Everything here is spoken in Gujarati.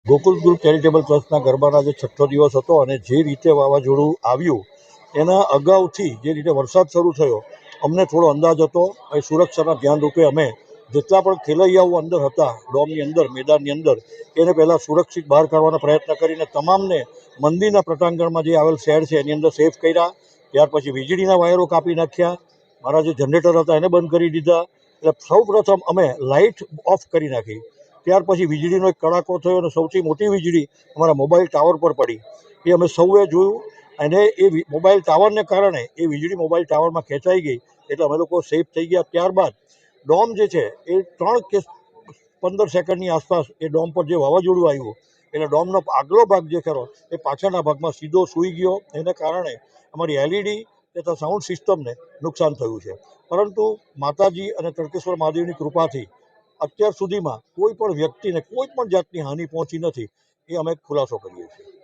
ગોકુલ ગ્રુપ ચેરિટેબલ ટ્રસ્ટના ગરબાના જે છઠ્ઠો દિવસ હતો અને જે રીતે વાવાઝોડું આવ્યું એના અગાઉથી જે રીતે વરસાદ શરૂ થયો અમને થોડો અંદાજ હતો. એ સુરક્ષાના ધ્યાન રૂપે અમે જેટલા પણ ખેલૈયાઓ અંદર હતા ડોમની અંદર મેદાનની અંદર એને પહેલાં સુરક્ષિત બહાર કાઢવાનો પ્રયત્ન કરીને તમામને મંદિરના પ્રટાંગણમાં જે આવેલ શહેર છે એની અંદર સેફ કર્યા. ત્યાર પછી વીજળીના વાયરો કાપી નાખ્યા, મારા જે જનરેટર હતા એને બંધ કરી દીધા. એટલે સૌ પ્રથમ અમે લાઇટ ઓફ કરી નાખી. ત્યાર પછી વીજળીનો એક કડાકો થયો અને સૌથી મોટી વીજળી અમારા મોબાઈલ ટાવર પર પડી. એ અમે સૌએ જોયું અને એ મોબાઈલ ટાવરને કારણે એ વીજળી મોબાઈલ ટાવરમાં ખેંચાઈ ગઈ એટલે અમે લોકો સેફ થઈ ગયા. ત્યારબાદ ડોમ જે છે એ 3 કે 15 સેકન્ડની આસપાસ એ ડોમ પર જે વાવાઝોડું આવ્યું એટલે ડોમનો આગલો ભાગ જે ખરો એ પાછળના ભાગમાં સીધો સૂઈ ગયો. એને કારણે અમારી એલઈડી તથા સાઉન્ડ સિસ્ટમને નુકસાન થયું છે. પરંતુ માતાજી અને તડકેશ્વર મહાદેવની કૃપાથી અત્યાર સુધીમાં કોઈ પણ વ્યક્તિને કોઈ પણ જાતની હાનિ પહોંચી નથી, એ અમે ખુલાસો કરીએ છીએ.